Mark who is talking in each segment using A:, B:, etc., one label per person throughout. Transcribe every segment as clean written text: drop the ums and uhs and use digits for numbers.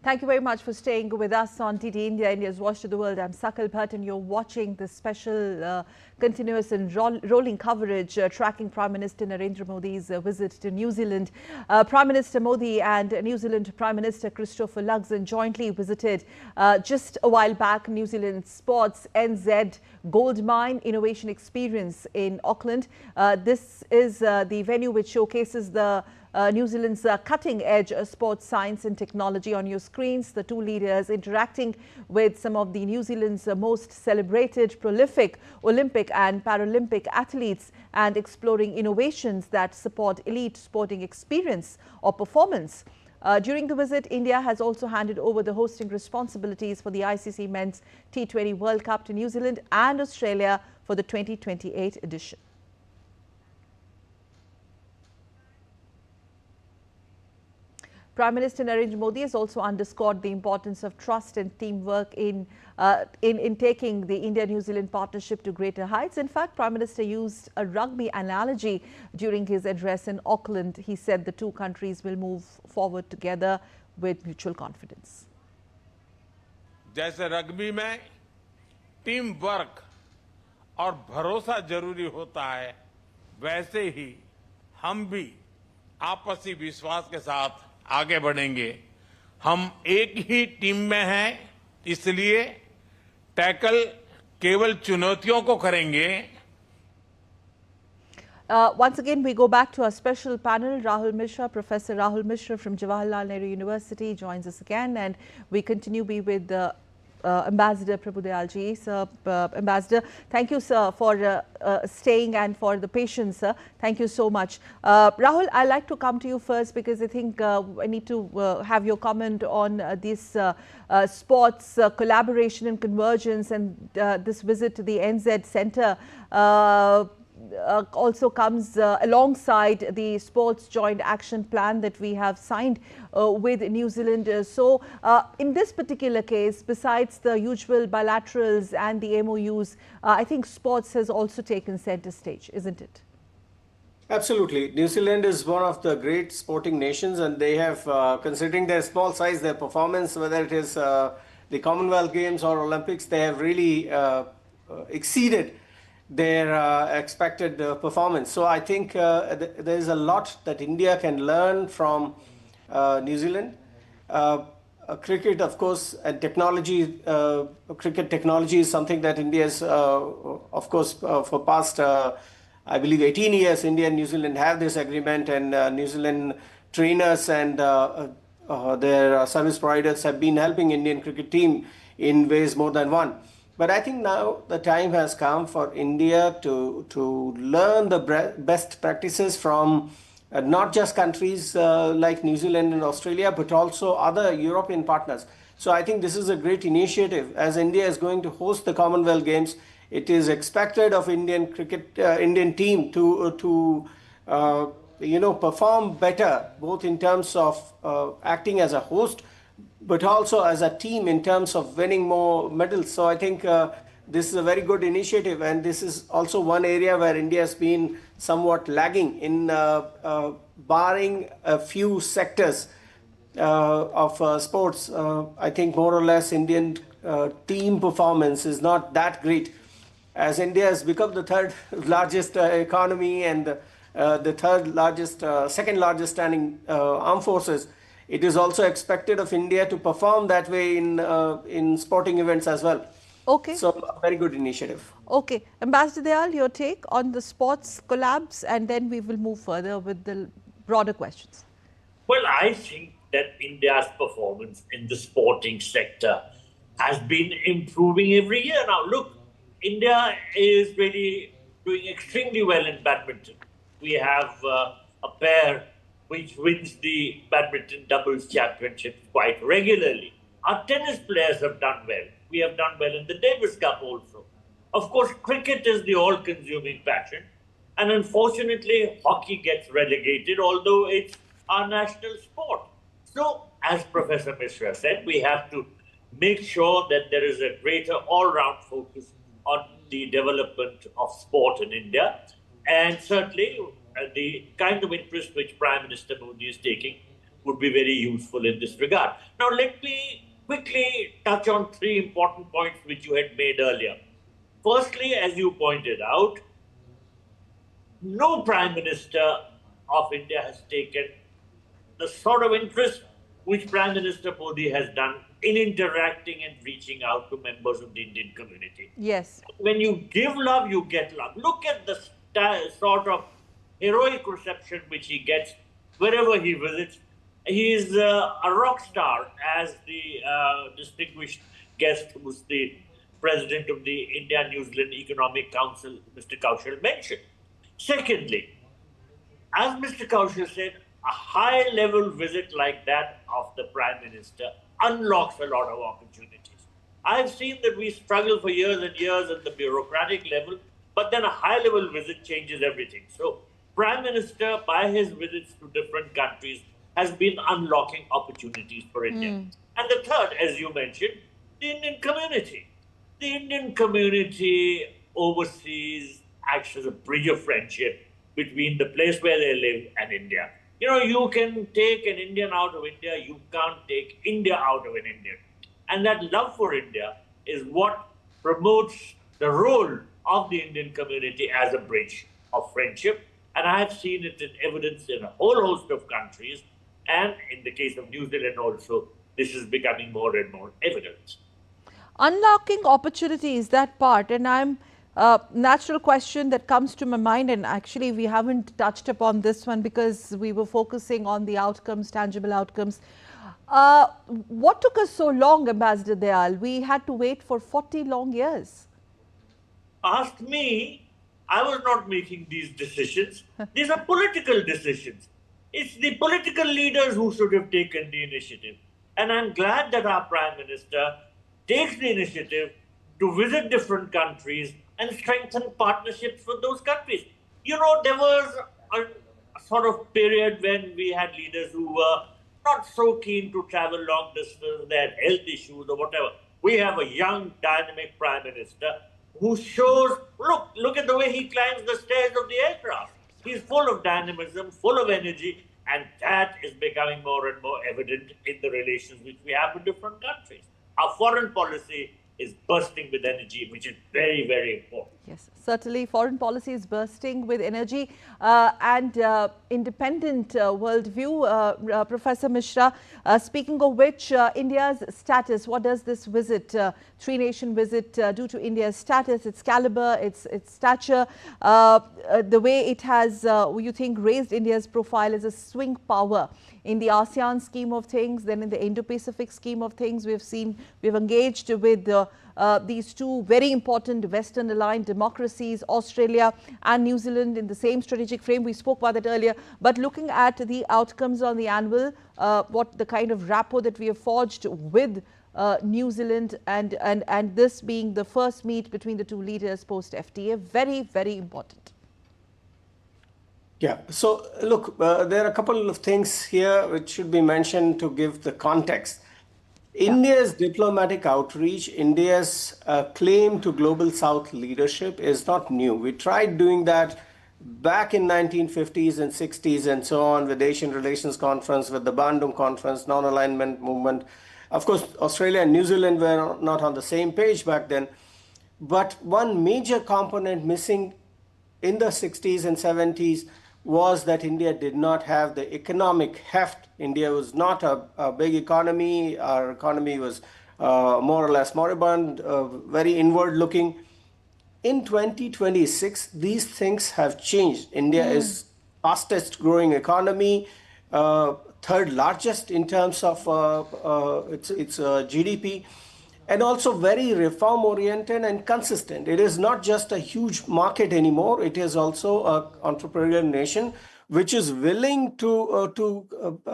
A: Thank you very much for staying with us on TT India, India's Watch to the World. I'm Sakal Bhatt and you're watching the special continuous and rolling coverage tracking Prime Minister Narendra Modi's visit to New Zealand. Prime Minister Modi and New Zealand Prime Minister Christopher Luxon jointly visited just a while back New Zealand Sports NZ Gold Mine Innovation Experience in Auckland. This is the venue which showcases the New Zealand's cutting-edge sports science and technology. On your screens, the two leaders interacting with some of the New Zealand's most celebrated, prolific Olympic and Paralympic athletes and exploring innovations that support elite sporting experience or performance. During the visit, India has also handed over the hosting responsibilities for the ICC Men's T20 World Cup to New Zealand and Australia for the 2028 edition. Prime Minister Narendra Modi has also underscored the importance of trust and teamwork in taking the India-New Zealand partnership to greater heights. In fact, Prime Minister used a rugby analogy during his address in Auckland. He said the two countries will move forward together with mutual confidence.
B: जैसे rugby में team work और भरोसा जरूरी होता है, वैसे ही हम भी आपसी विश्वास के साथ आगे बढ़ेंगे। हम एक ही टीम में हैं, इसलिए टैकल केवल चुनौतियों को करेंगे।
A: Once again, we go back to our special panel. Rahul Mishra, Professor Rahul Mishra from Jawaharlal Nehru University joins us again, and we continue with Ambassador Prabhu ji. Sir, Ambassador, thank you, sir, for staying and for the patience, sir. Thank you so much. Rahul, I'd like to come to you first because I think I need to have your comment on this sports collaboration and convergence and this visit to the NZ Centre. Also comes alongside the sports joint action plan that we have signed with New Zealand. So in this particular case, besides the usual bilaterals and the MOUs, I think sports has also taken center stage, isn't it?
C: Absolutely. New Zealand is one of the great sporting nations, and they have, considering their small size, their performance, whether it is the Commonwealth Games or Olympics, they have really exceeded their expected performance. So I think there is a lot that India can learn from New Zealand. Cricket, of course, and technology, cricket technology is something that India is, of course, for past, I believe, 18 years, India and New Zealand have this agreement, and New Zealand trainers and their service providers have been helping Indian cricket team in ways more than one. But I think now the time has come for India to learn the best practices from not just countries like New Zealand and Australia, but also other European partners. So I think this is a great initiative. As India is going to host the Commonwealth Games, it is expected of Indian team to perform better, both in terms of acting as a host, but also as a team in terms of winning more medals. So I think this is a very good initiative, and this is also one area where India has been somewhat lagging in, barring a few sectors of sports. I think more or less Indian team performance is not that great, as India has become the third largest economy and the second largest standing armed forces. It is also expected of India to perform that way in sporting events as well.
A: Okay.
C: So, a very good initiative.
A: Okay. Ambassador Dayal, your take on the sports collabs, and then we will move further with the broader questions.
D: Well, I think that India's performance in the sporting sector has been improving every year. Now, look, India is really doing extremely well in badminton. We have a pair which wins the badminton doubles championship quite regularly. Our tennis players have done well. We have done well in the Davis Cup also. Of course, cricket is the all-consuming passion. And unfortunately, hockey gets relegated, although it's our national sport. So, as Professor Mishra said, we have to make sure that there is a greater all-round focus on the development of sport in India. And certainly, the kind of interest which Prime Minister Modi is taking would be very useful in this regard. Now, let me quickly touch on three important points which you had made earlier. Firstly, as you pointed out, no Prime Minister of India has taken the sort of interest which Prime Minister Modi has done in interacting and reaching out to members of the Indian community.
A: Yes.
D: When you give love, you get love. Look at the sort of heroic reception which he gets wherever he visits. He is a rock star, as the distinguished guest, who's the president of the India-New Zealand Economic Council, Mr. Kaushal, mentioned. Secondly, as Mr. Kaushal said, a high-level visit like that of the Prime Minister unlocks a lot of opportunities. I've seen that we struggle for years and years at the bureaucratic level, but then a high-level visit changes everything. So, Prime Minister, by his visits to different countries, has been unlocking opportunities for India. And the third, as you mentioned, the Indian community. The Indian community overseas acts as a bridge of friendship between the place where they live and India. You know, you can take an Indian out of India, you can't take India out of an Indian. And that love for India is what promotes the role of the Indian community as a bridge of friendship. And I have seen it in evidence in a whole host of countries. And in the case of New Zealand also, this is becoming more and more evident.
A: Unlocking opportunities, that part, and I'm natural question that comes to my mind, and actually we haven't touched upon this one because we were focusing on the outcomes, tangible outcomes. What took us so long, Ambassador Dayal? We had to wait for 40 long years.
D: Ask me, I was not making these decisions. These are political decisions. It's the political leaders who should have taken the initiative. And I'm glad that our Prime Minister takes the initiative to visit different countries and strengthen partnerships with those countries. You know, there was a sort of period when we had leaders who were not so keen to travel long distance, they had health issues or whatever. We have a young, dynamic Prime Minister who shows, look at the way he climbs the stairs of the aircraft. He's full of dynamism, full of energy, and that is becoming more and more evident in the relations which we have with different countries. Our foreign policy is bursting with energy, which is very, very important.
A: Yes, certainly foreign policy is bursting with energy and independent worldview. Professor Mishra, speaking of which, India's status, what does this visit, three-nation visit, do to India's status, its caliber, its stature, the way it has, you think, raised India's profile as a swing power in the ASEAN scheme of things, then in the Indo-Pacific scheme of things? We've engaged with these two very important Western-aligned democracies, Australia and New Zealand, in the same strategic frame. We spoke about that earlier. But looking at the outcomes on the annual, what the kind of rapport that we have forged with New Zealand, and this being the first meet between the two leaders post-FTA, very, very important.
C: Yeah, so look, there are a couple of things here which should be mentioned to give the context. India's diplomatic outreach, India's claim to global South leadership is not new. We tried doing that back in 1950s and 60s and so on, with Asian Relations Conference, with the Bandung Conference, non-alignment movement. Of course, Australia and New Zealand were not on the same page back then. But one major component missing in the 60s and 70s was that India did not have the economic heft. India was not a big economy. Our economy was more or less moribund, very inward looking. In 2026, these things have changed. India is fastest growing economy, third largest in terms of its GDP, and also very reform oriented and consistent. It is not just a huge market anymore. It is also an entrepreneurial nation which is willing to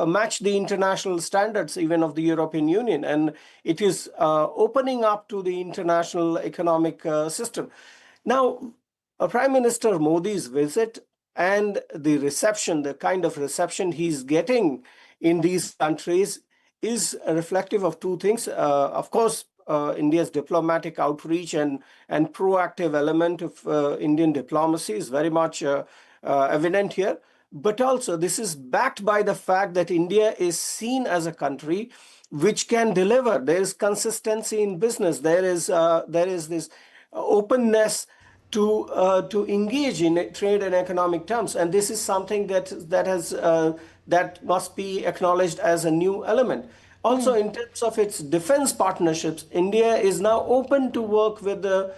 C: match the international standards even of the European Union. And it is opening up to the international economic system. Now, Prime Minister Modi's visit and the reception, the kind of reception he's getting in these countries is reflective of two things. Of course, India's diplomatic outreach and proactive element of Indian diplomacy is very much evident here. but also this is backed by the fact that India is seen as a country which can deliver. There is consistency in business. There is this openness to engage in trade and economic terms, and this is something that must be acknowledged as a new element. Also, in terms of its defense partnerships, India is now open to work with the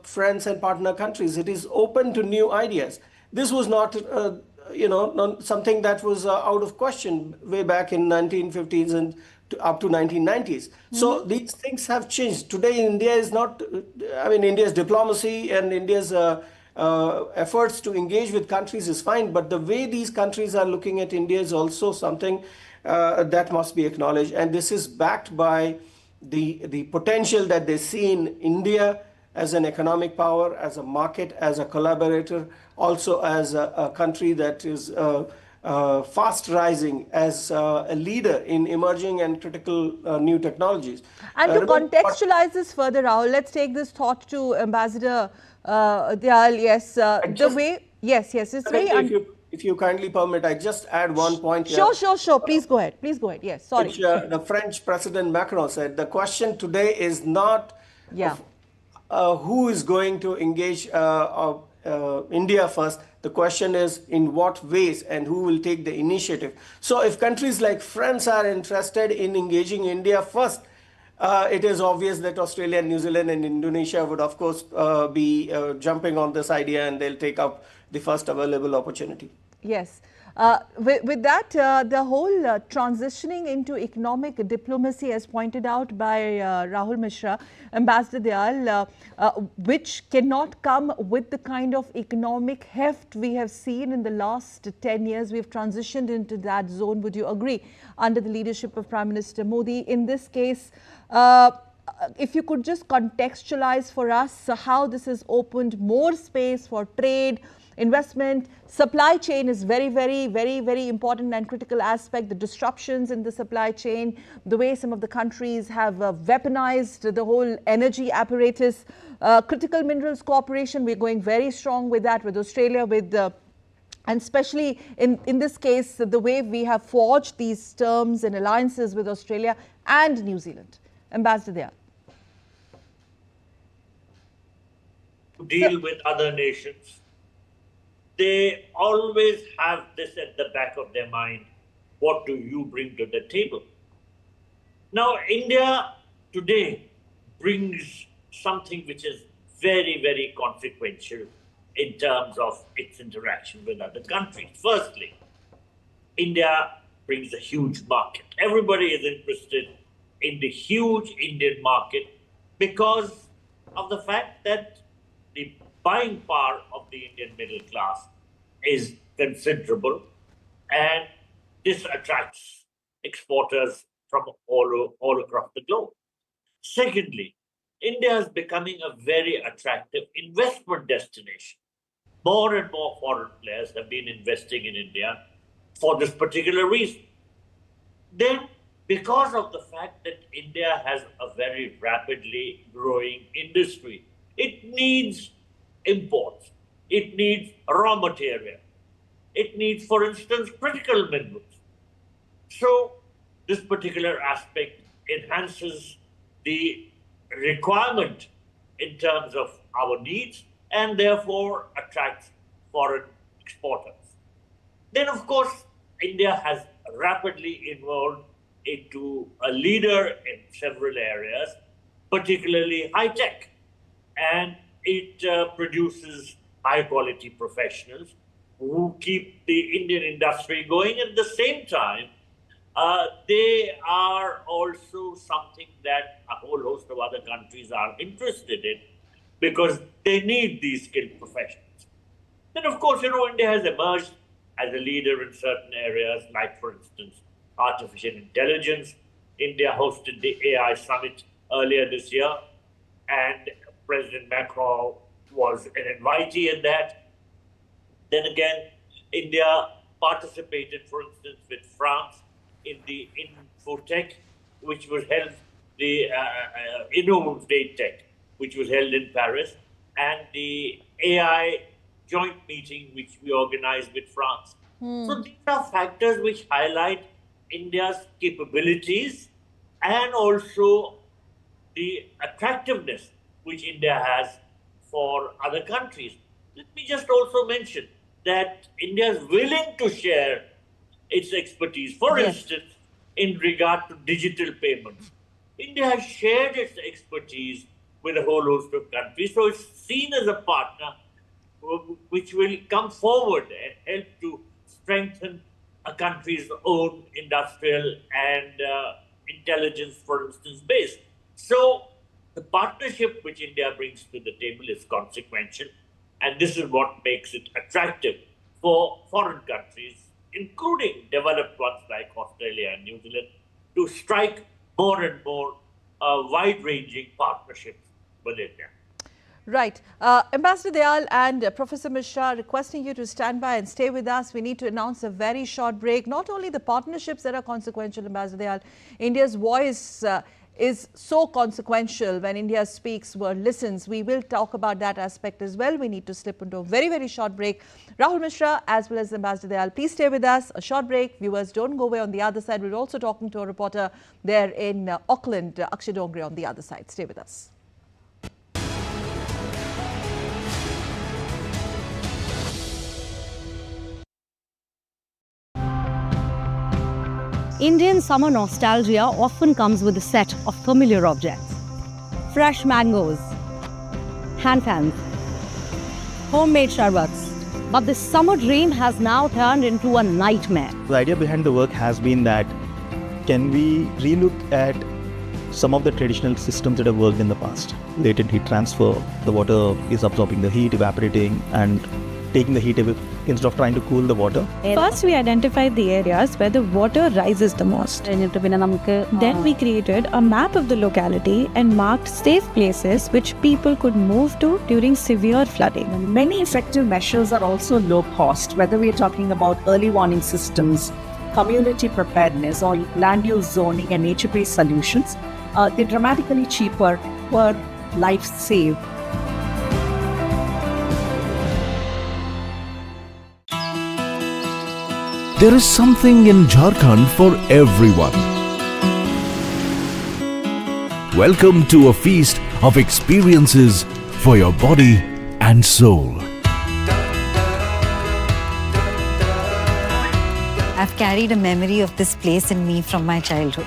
C: friends and partner countries. It is open to new ideas. This was not, not something that was out of question way back in 1950s and up to 1990s. So these things have changed. Today, India is not, India's diplomacy and India's efforts to engage with countries is fine, but the way these countries are looking at India is also something that must be acknowledged. And this is backed by the potential that they see in India as an economic power, as a market, as a collaborator, also as a country that is fast rising as a leader in emerging and critical new technologies.
A: And to contextualize this further, Rahul, let's take this thought to Ambassador Dyal. Yes, it's very...
C: If you kindly permit, I just add one point here.
A: Sure. Please go ahead. Yes, sorry.
C: Which, the French President Macron said, the question today is not who is going to engage India first. The question is in what ways and who will take the initiative. So if countries like France are interested in engaging India first, it is obvious that Australia, New Zealand and Indonesia would of course be jumping on this idea, and they'll take up the first available opportunity.
A: Yes. With that, the whole transitioning into economic diplomacy, as pointed out by Rahul Mishra, Ambassador Dyal, which cannot come with the kind of economic heft we have seen in the last 10 years. We've transitioned into that zone, would you agree, under the leadership of Prime Minister Modi? In this case, if you could just contextualize for us how this has opened more space for trade, investment. Supply chain is very important and critical aspect. The disruptions in the supply chain, the way some of the countries have weaponized the whole energy apparatus. Critical minerals cooperation, we're going very strong with that, with Australia, and especially in this case, the way we have forged these terms and alliances with Australia and New Zealand. Ambassador Dyal.
D: To deal with other nations, they always have this at the back of their mind. What do you bring to the table? Now, India today brings something which is very consequential in terms of its interaction with other countries. Firstly, India brings a huge market. Everybody is interested in the huge Indian market because of the fact that the buying power of the Indian middle class is considerable, and this attracts exporters from all across the globe. Secondly, India is becoming a very attractive investment destination. More and more foreign players have been investing in India for this particular reason. Then, because of the fact that India has a very rapidly growing industry, it needs imports, it needs raw material, it needs, for instance, critical minerals. So this particular aspect enhances the requirement in terms of our needs and therefore attracts foreign exporters. Then, of course, India has rapidly evolved into a leader in several areas, particularly high tech, and it produces high quality professionals who keep the Indian industry going. At the same time, they are also something that a whole host of other countries are interested in because they need these skilled professionals. Then, of course, India has emerged as a leader in certain areas, like, for instance, artificial intelligence. India hosted the AI summit earlier this year, and President Macron was an invitee in that. Then again, India participated, for instance, with France in the Infotech, which was held, the Innovatech, which was held in Paris, and the AI joint meeting, which we organized with France. So these are factors which highlight India's capabilities and also the attractiveness which India has for other countries. Let me just also mention that India is willing to share its expertise. For instance, in regard to digital payments, India has shared its expertise with a whole host of countries. So it's seen as a partner which will come forward and help to strengthen a country's own industrial and intelligence, for instance, base. So the partnership which India brings to the table is consequential, and this is what makes it attractive for foreign countries, including developed ones like Australia and New Zealand, to strike more and more wide-ranging partnerships with India.
A: Right. Ambassador Dayal and Professor Mishra, requesting you to stand by and stay with us. We need to announce a very short break. Not only the partnerships that are consequential, Ambassador Dayal, India's voice is so consequential. When India speaks, world listens. We will talk about that aspect as well. We need to slip into a very, very short break. Rahul Mishra as well as Ambassador Dayal, please stay with us. A short break. Viewers, don't go away. On the other side, we're also talking to a reporter there in Auckland, Akshay Dongre, on the other side. Stay with us.
E: Indian summer nostalgia often comes with a set of familiar objects. Fresh mangoes, hand fans, homemade sharbats. But this summer dream has now turned into a nightmare.
F: The idea behind the work has been that can we relook at some of the traditional systems that have worked in the past. Latent heat transfer, the water is absorbing the heat, evaporating and taking the heat away instead of trying to cool the water.
G: First, we identified the areas where the water rises the most. Then we created a map of the locality and marked safe places which people could move to during severe flooding.
H: Many effective measures are also low cost, whether we are talking about early warning systems, community preparedness, or land use zoning and nature-based solutions. They're dramatically cheaper per life saved.
I: There is something in Jharkhand for everyone. Welcome to a feast of experiences for your body and soul.
J: I've carried a memory of this place in me from my childhood.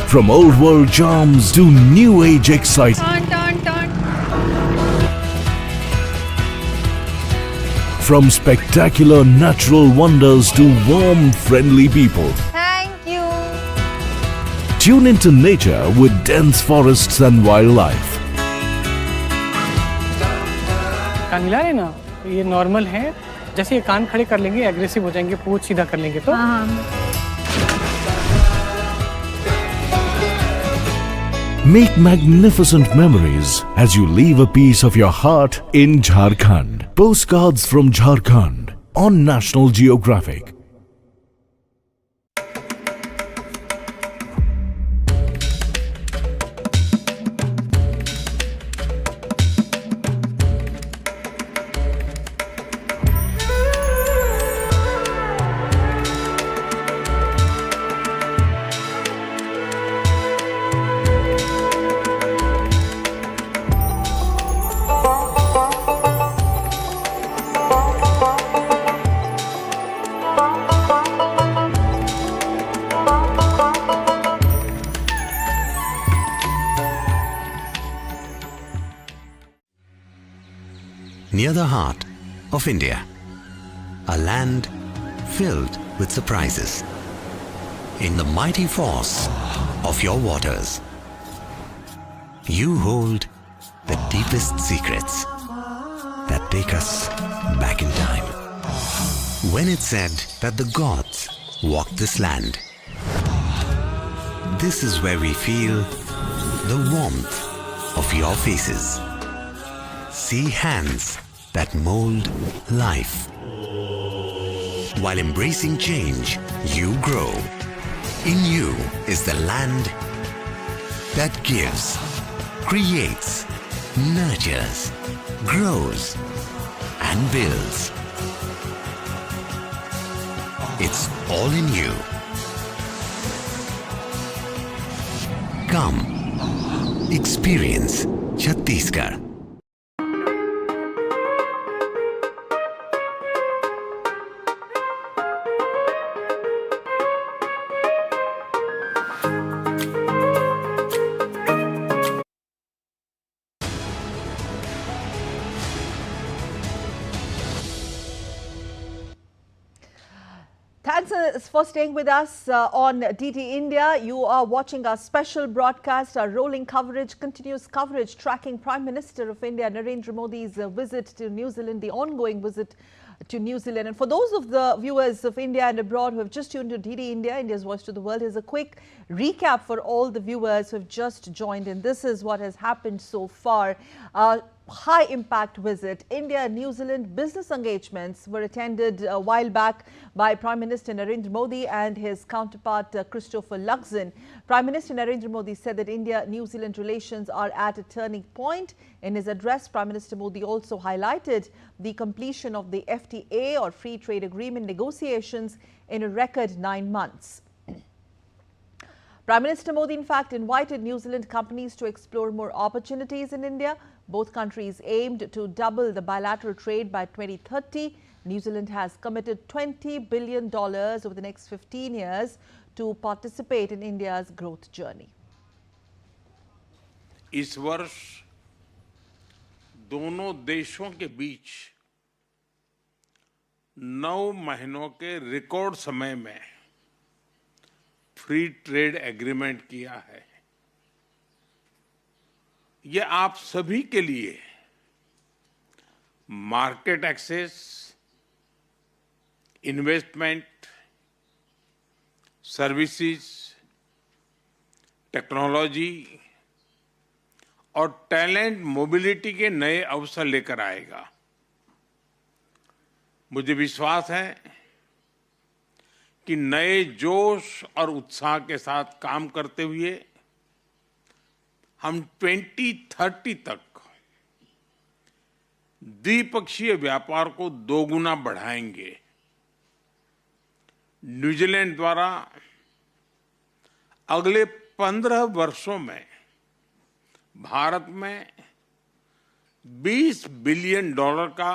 I: From old world charms to new age excitement. From spectacular natural wonders to warm, friendly people.
J: Thank you.
I: Tune into nature with dense forests and wildlife.
K: Kangla है ना, ये normal है. जैसे ये कान खड़े कर लेंगे, aggressive हो जाएंगे, पूंछ सीधा कर लेंगे तो.
I: Make magnificent memories as you leave a piece of your heart in Jharkhand. Postcards from Jharkhand on National Geographic.
L: Near the heart of India, a land filled with surprises. In the mighty force of your waters, you hold the deepest secrets that take us back in time. When it's said that the gods walk this land, this is where we feel the warmth of your faces. See hands that mold life. While embracing change, you grow. In you is the land that gives, creates, nurtures, grows, and builds. all in you. Come, experience Chhattisgarh.
A: Thanks for staying with us on DT India. You are watching our special broadcast. Our rolling coverage, continuous coverage tracking Prime Minister of India Narendra Modi's visit to New Zealand, the ongoing visit to New Zealand. And for those of the viewers of India and abroad who have just tuned to DT India, India's Voice to the World, here's a quick recap for all the viewers who have just joined in. This is what has happened so far. High impact visit. India and New Zealand business engagements were attended a while back by Prime Minister Narendra Modi and his counterpart Christopher Luxon. Prime Minister Narendra Modi said that India-New Zealand relations are at a turning point. In his address, Prime Minister Modi also highlighted the completion of the FTA or Free Trade Agreement negotiations in a record 9 months. Prime Minister Modi, in fact, invited New Zealand companies to explore more opportunities in India. Both countries aimed to double the bilateral trade by 2030. New Zealand has committed $20 billion over the next 15 years to participate in India's growth journey.
B: इस वर्ष दोनों देशों के बीच 9 महीनों के record समय में free trade agreement किया है। ये आप सभी के लिए market access, investment, services, technology और टैलेंट मोबिलिटी के नए अवसर लेकर आएगा। मुझे विश्वास है कि नए जोश और उत्साह के साथ काम करते हुए हम 2030 तक द्विपक्षीय व्यापार को दोगुना बढ़ाएंगे। न्यूजीलैंड द्वारा अगले 15 वर्षों में भारत में $20 बिलियन का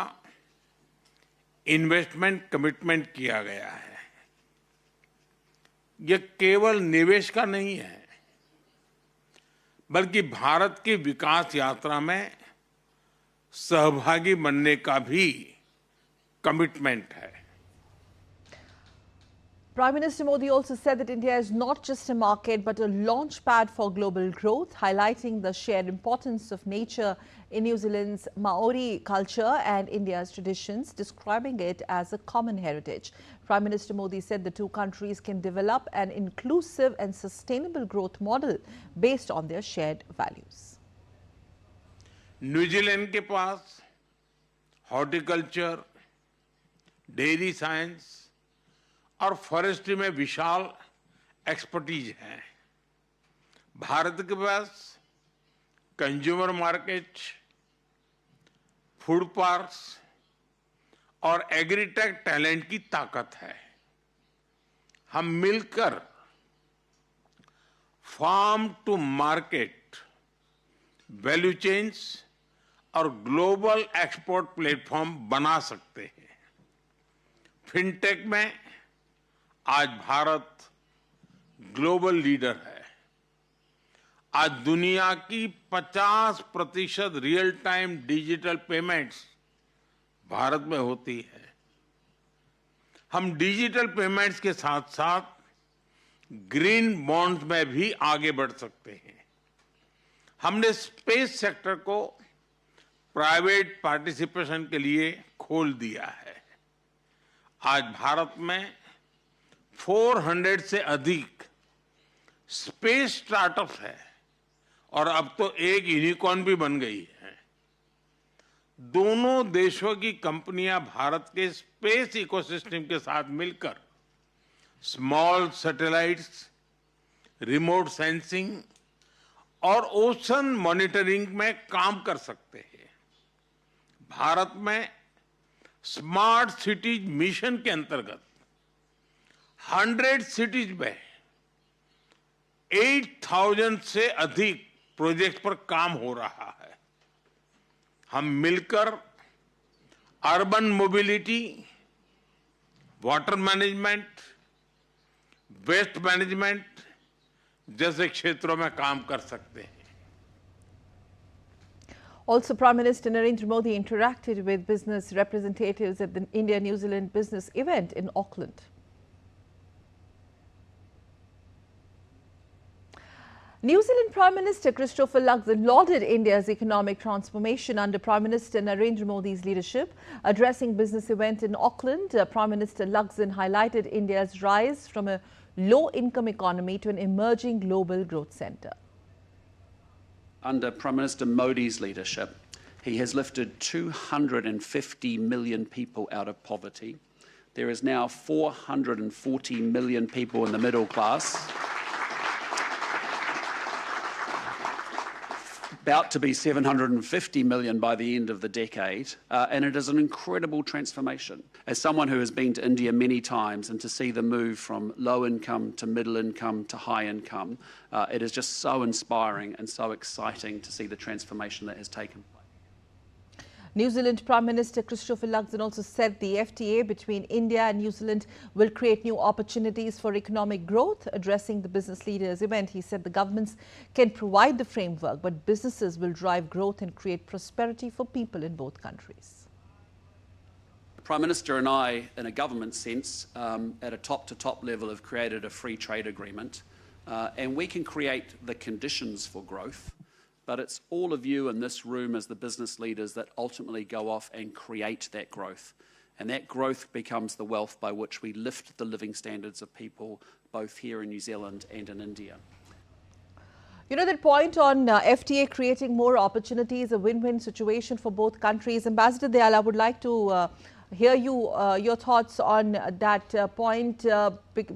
B: इन्वेस्टमेंट कमिटमेंट किया गया है। यह केवल निवेश का नहीं है, बल्कि भारत की विकास यात्रा में सहभागी बनने का भी कमिटमेंट है।
A: Prime Minister Modi also said that India is not just a market but a launch pad for global growth, highlighting the shared importance of nature in New Zealand's Maori culture and India's traditions, describing it as a common heritage. Prime Minister Modi said the two countries can develop an inclusive and sustainable growth model based on their shared values.
B: New Zealand के पास horticulture, dairy science और forestry में विशाल expertise है। भारत के पास consumer market, food parks और agritech talent की ताकत है। हम मिलकर farm to market, value chains और ग्लोबल एक्सपोर्ट प्लेटफॉर्म बना सकते हैं। फिनटेक में आज भारत ग्लोबल लीडर है। आज दुनिया की 50% real time digital payments Bharat में होती है। हम डिजिटल पेमेंट्स के साथ साथ ग्रीन बॉन्ड्स में भी आगे बढ़ सकते हैं। हमने स्पेस सेक्टर को प्राइवेट पार्टिसिपेशन के लिए खोल दिया है। आज भारत में 400 से अधिक स्पेस स्टार्टअप्स है और अब तो एक यूनिकॉर्न भी बन गई है। दोनों देशों की कंपनियां भारत के स्पेस इकोसिस्टम के साथ मिलकर स्मॉल सैटेलाइट्स, रिमोट सेंसिंग और ओशन मॉनिटरिंग में काम कर सकते हैं। भारत में स्मार्ट सिटीज मिशन के अंतर्गत 100 cities में 8,000 से अधिक प्रोजेक्ट पर काम हो रहा है। हम मिलकर urban mobility, water management, waste management जैसे क्षेत्रों में काम कर सकते हैं।
A: Also, Prime Minister Narendra Modi interacted with business representatives at the India-New Zealand business event in Auckland. New Zealand Prime Minister Christopher Luxon lauded India's economic transformation under Prime Minister Narendra Modi's leadership. Addressing business event in Auckland, Prime Minister Luxon highlighted India's rise from a low-income economy to an emerging global growth centre.
M: Under Prime Minister Modi's leadership, he has lifted 250 million people out of poverty. There is now 440 million people in the middle class, about to be 750 million by the end of the decade, and it is an incredible transformation. As someone who has been to India many times, and to see the move from low income to middle income to high income, it is just so inspiring and so exciting to see the transformation that has taken place.
A: New Zealand Prime Minister Christopher Luxon also said the FTA between India and New Zealand will create new opportunities for economic growth. Addressing the business leaders event, he said the governments can provide the framework, but businesses will drive growth and create prosperity for people in both countries.
M: The Prime Minister and I, in a government sense, at a top-to-top level, have created a free trade agreement, and we can create the conditions for growth. But it's all of you in this room as the business leaders that ultimately go off and create that growth. And that growth becomes the wealth by which we lift the living standards of people both here in New Zealand and in India.
A: You know, that point on FTA creating more opportunities, a win-win situation for both countries. Ambassador Dayal, I would like to hear your thoughts on that point,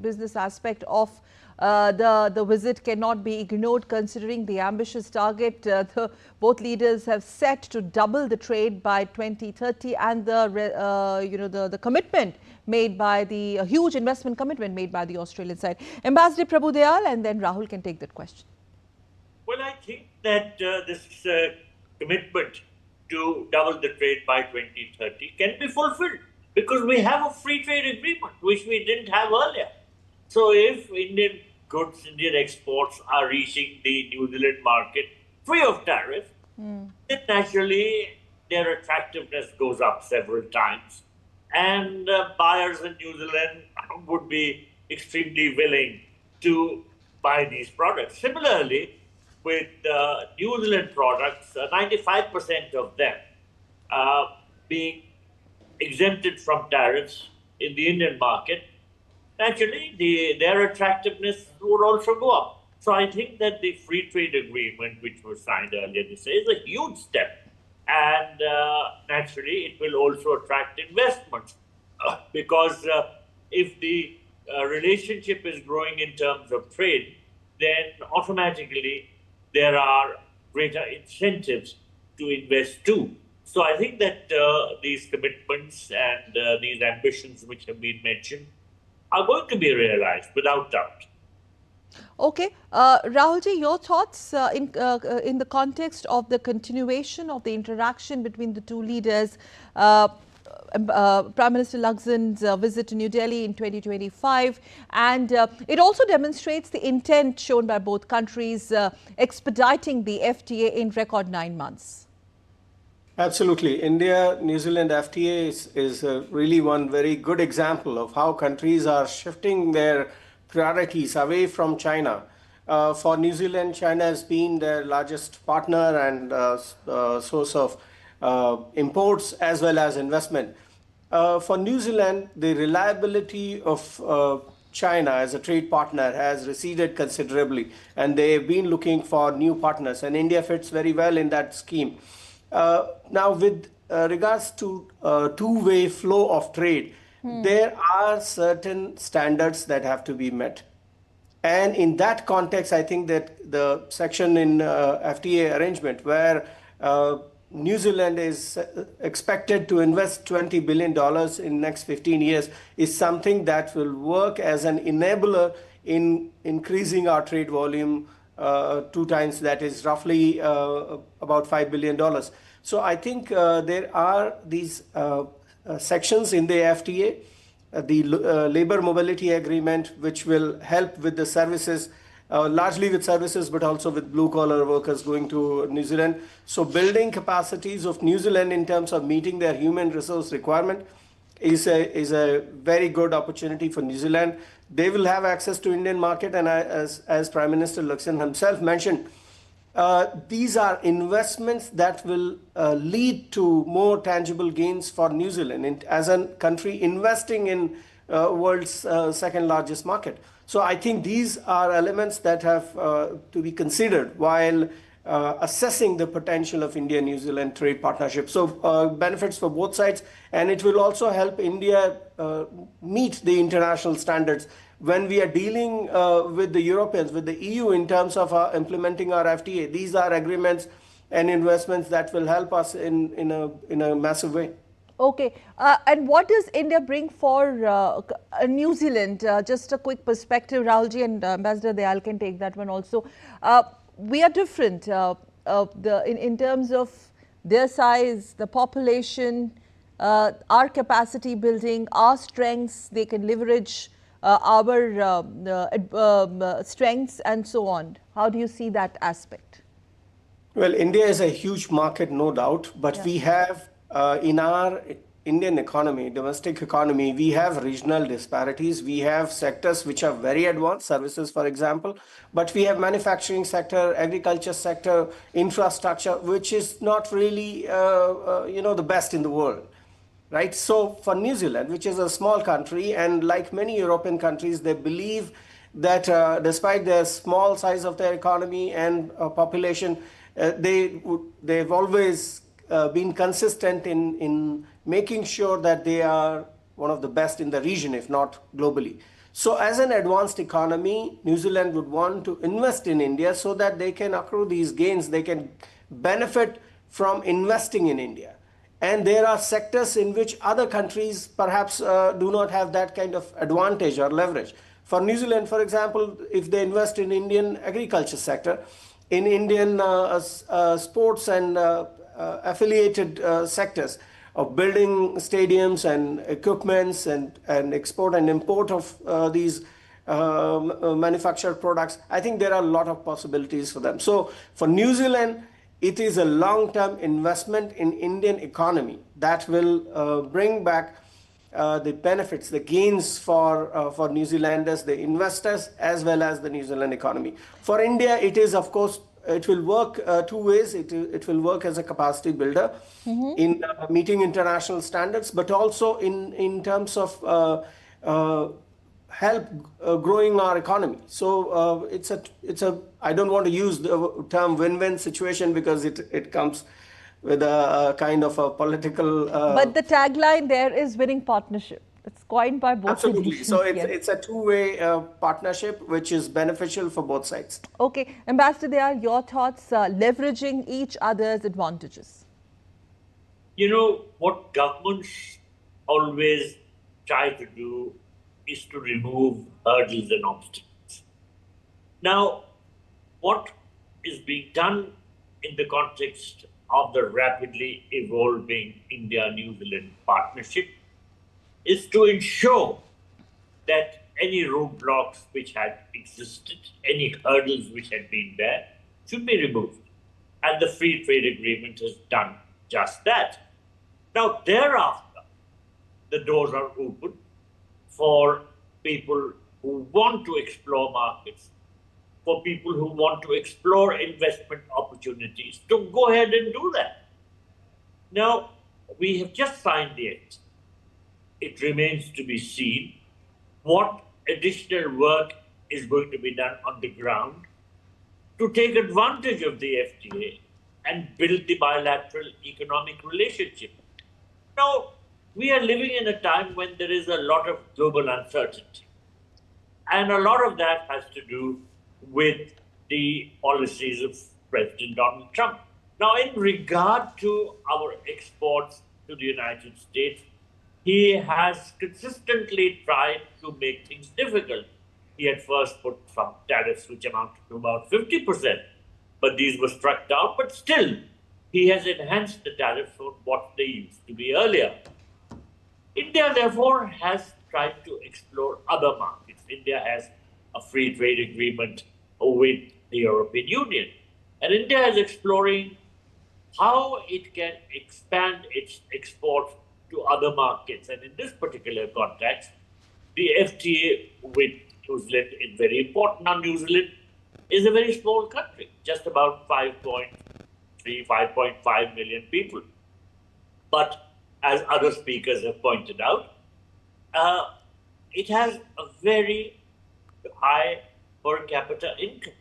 A: business aspect of the visit cannot be ignored considering the ambitious target both leaders have set to double the trade by 2030 and the commitment made by the huge investment commitment made by the Australian side. Ambassador Prabhu Dayal, and then Rahul can take that question.
D: Well, I think that this commitment to double the trade by 2030 can be fulfilled because we have a free trade agreement which we didn't have earlier. So if Indian goods, Indian exports are reaching the New Zealand market free of tariff, then naturally their attractiveness goes up several times. And buyers in New Zealand would be extremely willing to buy these products. Similarly, with New Zealand products, 95% of them being exempted from tariffs in the Indian market, naturally, their attractiveness would also go up. So I think that the free trade agreement, which was signed earlier this year, is a huge step. And naturally, it will also attract investments because if the relationship is growing in terms of trade, then automatically there are greater incentives to invest too. So I think that these commitments and these ambitions which have been mentioned are going to be realized without doubt.
A: Okay, Rahulji, your thoughts in the context of the continuation of the interaction between the two leaders, Prime Minister Luxon's visit to New Delhi in 2025, and it also demonstrates the intent shown by both countries expediting the FTA in record 9 months.
C: Absolutely. India-New Zealand FTA is really one very good example of how countries are shifting their priorities away from China. For New Zealand, China has been their largest partner and source of imports as well as investment. For New Zealand, the reliability of China as a trade partner has receded considerably, and they've been looking for new partners, and India fits very well in that scheme. Now, with regards to two-way flow of trade, there are certain standards that have to be met. And in that context, I think that the section in FTA arrangement where New Zealand is expected to invest $20 billion in next 15 years is something that will work as an enabler in increasing our trade volume 2 times, that is roughly about $5 billion. So I think there are these sections in the FTA, the labor mobility agreement, which will help with the services, largely with services, but also with blue-collar workers going to New Zealand. So building capacities of New Zealand in terms of meeting their human resource requirement is a very good opportunity for New Zealand. They will have access to Indian market, and as Prime Minister Luxon himself mentioned, these are investments that will lead to more tangible gains for New Zealand as a country investing in world's second largest market. So I think these are elements that have to be considered while assessing the potential of India-New Zealand trade partnership. So benefits for both sides, and it will also help India meet the international standards when we are dealing with the Europeans, with the EU in terms of implementing our FTA. These are agreements and investments that will help us in a massive way.
A: Okay, and what does India bring for New Zealand? Just a quick perspective, Rahulji, and Ambassador Dayal can take that one also. We are different in terms of their size, the population, our capacity building, our strengths. They can leverage our strengths and so on. How do you see that aspect?
C: Well, India is a huge market, no doubt, but we have in our Indian economy, domestic economy, we have regional disparities. We have sectors which are very advanced, services, for example, but we have manufacturing sector, agriculture sector, infrastructure, which is not really, the best in the world, right? So for New Zealand, which is a small country, and like many European countries, they believe that despite the small size of their economy and population, they've always been consistent in making sure that they are one of the best in the region, if not globally. So as an advanced economy, New Zealand would want to invest in India so that they can accrue these gains, they can benefit from investing in India. And there are sectors in which other countries perhaps do not have that kind of advantage or leverage. For New Zealand, for example, if they invest in Indian agriculture sector, in Indian sports and affiliated sectors of building stadiums and equipments and export and import of these manufactured products, I think there are a lot of possibilities for them. So for New Zealand, it is a long-term investment in Indian economy that will bring back the benefits, the gains for New Zealanders, the investors, as well as the New Zealand economy. For India, it is, of course, it will work 2 ways. It will work as a capacity builder in meeting international standards, but also in terms of help growing our economy. So it's a I don't want to use the term win-win situation because it comes with a kind of a political.
A: But the tagline there is winning partnership. It's coined by both.
C: Absolutely. So it's a two-way partnership, which is beneficial for both sides.
A: Okay. Ambassador Dayal, your thoughts, leveraging each other's advantages.
D: You know, what governments always try to do is to remove hurdles and obstacles. Now, what is being done in the context of the rapidly evolving India-New Zealand partnership is to ensure that any roadblocks which had existed, any hurdles which had been there, should be removed. And the free trade agreement has done just that. Now, thereafter, the doors are open for people who want to explore markets, for people who want to explore investment opportunities, to go ahead and do that. Now, we have just signed the FTA. It remains to be seen what additional work is going to be done on the ground to take advantage of the FTA and build the bilateral economic relationship. Now, we are living in a time when there is a lot of global uncertainty. And a lot of that has to do with the policies of President Donald Trump. Now, in regard to our exports to the United States, he has consistently tried to make things difficult. He had first put some tariffs which amounted to about 50%, but these were struck down. But still, he has enhanced the tariffs from what they used to be earlier. India, therefore, has tried to explore other markets. India has a free trade agreement with the European Union. And India is exploring how it can expand its exports to other markets. And in this particular context, the FTA with New Zealand is very important. Now, New Zealand is a very small country, just about 5.3, 5.5 million people. But as other speakers have pointed out, it has a very high per capita income.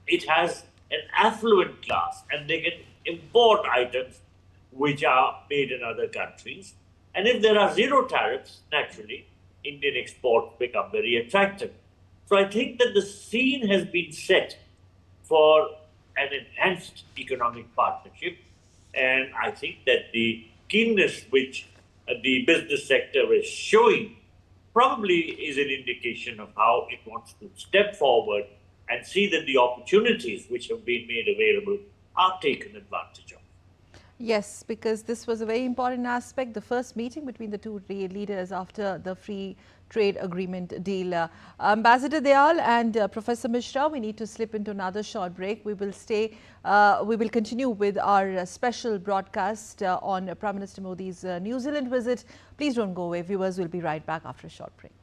D: It has an affluent class, and they can import items which are made in other countries. And if there are zero tariffs, naturally, Indian exports become very attractive. So I think that the scene has been set for an enhanced economic partnership. And I think that the keenness which the business sector is showing probably is an indication of how it wants to step forward and see that the opportunities which have been made available are taken advantage of.
A: Yes, because this was a very important aspect, the first meeting between the two leaders after the free trade agreement deal. Ambassador Dayal and Professor Mishra, we need to slip into another short break. We will continue with our special broadcast on Prime Minister Modi's New Zealand visit. Please don't go away. Viewers will be right back after a short break.